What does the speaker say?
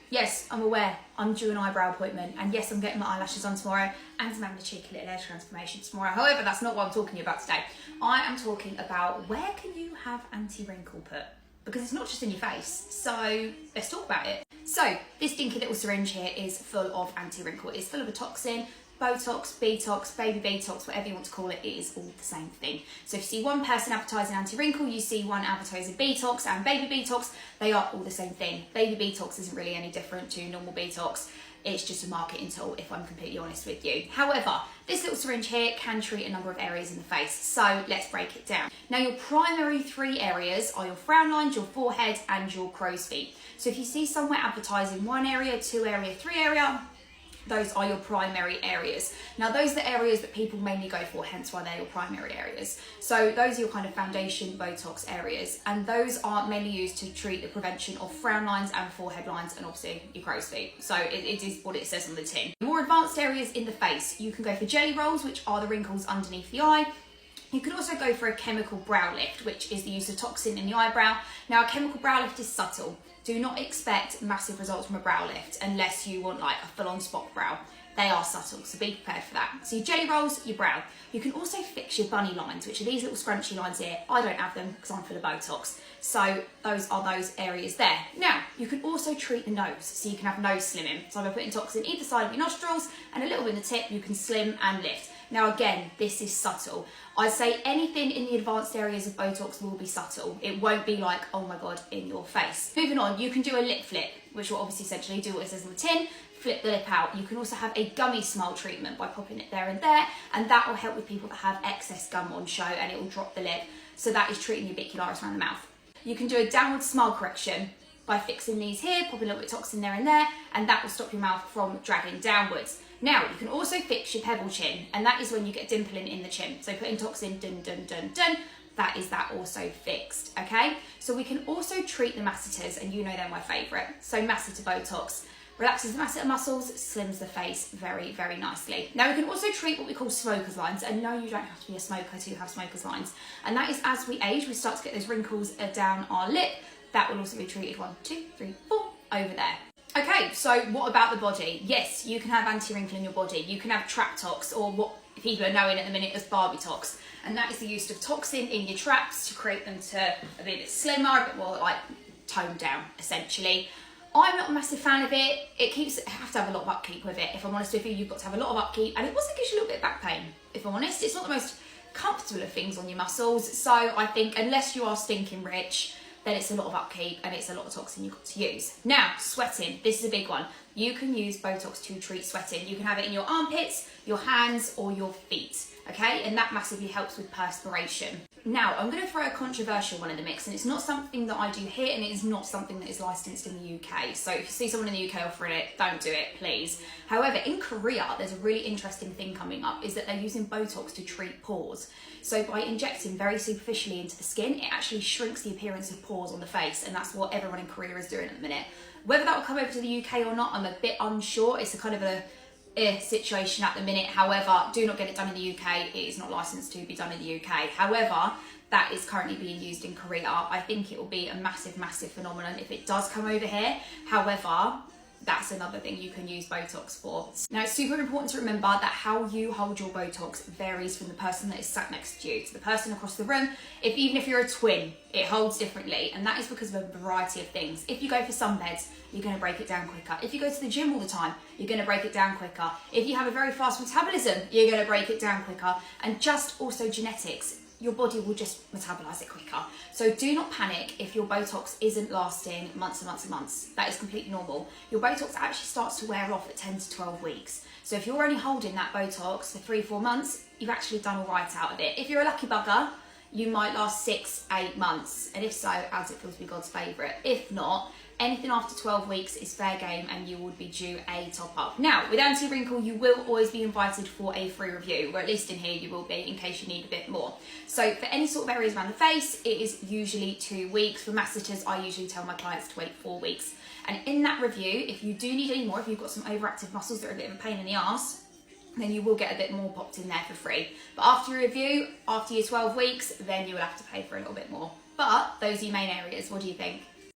Yes, I'm aware. I'm due an eyebrow appointment, and yes, I'm getting my eyelashes on tomorrow, and I'm having a cheeky little hair transformation tomorrow. However, that's not what I'm talking about today. I am talking about where can you have anti-wrinkle put? Because it's not just in your face. So let's talk about it. So this dinky little syringe here is full of anti-wrinkle. It's full of a toxin. Botox, Btox, baby Btox, whatever you want to call it, it is all the same thing. So if you see one person advertising anti-wrinkle, you see one advertising Btox and baby Btox, they are all the same thing. Baby Btox isn't really any different to normal Btox. It's just a marketing tool, if I'm completely honest with you. However, this little syringe here can treat a number of areas in the face. So let's break it down. Now, your primary 3 areas are your frown lines, your forehead, and your crow's feet. So if you see somewhere advertising 1 area, 2 area, 3 area, those are your primary areas. Now, those are the areas that people mainly go for, hence why they're your primary areas. So those are your kind of foundation Botox areas, and those are mainly used to treat the prevention of frown lines and forehead lines, and obviously your crow's feet. So it is what it says on the tin. More advanced areas in the face, you can go for jelly rolls, which are the wrinkles underneath the eye. You can also go for a chemical brow lift, which is the use of toxin in the eyebrow. Now, a chemical brow lift is subtle. Do not expect massive results from a brow lift unless you want like a full-on spot brow. They are subtle, so be prepared for that. So your jelly rolls, your brow. You can also fix your bunny lines, which are these little scrunchy lines here. I don't have them because I'm full of Botox. So those are those areas there. Now, you can also treat the nose, so you can have nose slimming. So by putting toxin either side of your nostrils and a little bit in the tip, you can slim and lift. Now again, this is subtle. I'd say anything in the advanced areas of Botox will be subtle. It won't be like, oh my God, in your face. Moving on, you can do a lip flip, which will obviously essentially do what it says on the tin, flip the lip out. You can also have a gummy smile treatment by popping it there, and that will help with people that have excess gum on show, and it will drop the lip. So that is treating your bicularis around the mouth. You can do a downward smile correction by fixing these here, popping a little bit of toxin there, and that will stop your mouth from dragging downwards. Now, you can also fix your pebble chin, and that is when you get dimpling in the chin. So putting toxin, dun, dun, dun, dun, that is that also fixed, okay? So we can also treat the masseters, and you know they're my favourite. So masseter Botox relaxes the masseter muscles, slims the face very, very nicely. Now, we can also treat what we call smoker's lines, and no, you don't have to be a smoker to have smoker's lines. And that is as we age, we start to get those wrinkles down our lip. That will also be treated 1, 2, 3, 4 over there. Okay, so what about the body? Yes, you can have anti-wrinkle in your body. You can have Btox, or what people are knowing at the minute as Btox. And that is the use of toxin in your traps to create them to a bit slimmer, a bit more like toned down, essentially. I'm not a massive fan of it. You have to have a lot of upkeep with it. If I'm honest with you, you've got to have a lot of upkeep, and it also gives you a little bit of back pain, if I'm honest. It's not the most comfortable of things on your muscles. So I think unless you are stinking rich, then it's a lot of upkeep and it's a lot of toxin you've got to use. Now, sweating, this is a big one. You can use Botox to treat sweating. You can have it in your armpits, your hands, or your feet, okay? And that massively helps with perspiration. Now, I'm gonna throw a controversial one in the mix, and it's not something that I do here, and it is not something that is licensed in the UK. So if you see someone in the UK offering it, don't do it, please. However, in Korea, there's a really interesting thing coming up, is that they're using Botox to treat pores. So by injecting very superficially into the skin, it actually shrinks the appearance of pores on the face, and that's what everyone in Korea is doing at the minute. Whether that will come over to the UK or not, I'm a bit unsure. It's a kind of a situation at the minute. However, do not get it done in the UK. It is not licensed to be done in the UK. However, that is currently being used in Korea. I think it will be a massive, massive phenomenon if it does come over here. However, that's another thing you can use Botox for. Now, it's super important to remember that how you hold your Botox varies from the person that is sat next to you. To the person across the room, even if you're a twin, it holds differently, and that is because of a variety of things. If you go for sunbeds, you're going to break it down quicker. If you go to the gym all the time, you're going to break it down quicker. If you have a very fast metabolism, you're going to break it down quicker. And just also genetics, your body will just metabolize it quicker. So do not panic if your Botox isn't lasting months and months and months. That is completely normal. Your Botox actually starts to wear off at 10 to 12 weeks. So if you're only holding that Botox for 3-4 months, you've actually done all right out of it. If you're a lucky bugger, you might last 6-8 months. And if so, as it feels to be God's favourite. If not, anything after 12 weeks is fair game, and you would be due a top up. Now, with anti-wrinkle, you will always be invited for a free review, or at least in here you will be, in case you need a bit more. So for any sort of areas around the face, it is usually 2 weeks. For masseters, I usually tell my clients to wait 4 weeks. And in that review, if you do need any more, if you've got some overactive muscles that are a bit of a pain in the arse, then you will get a bit more popped in there for free. But after your review, after your 12 weeks, then you will have to pay for a little bit more. But those are your main areas. What do you think?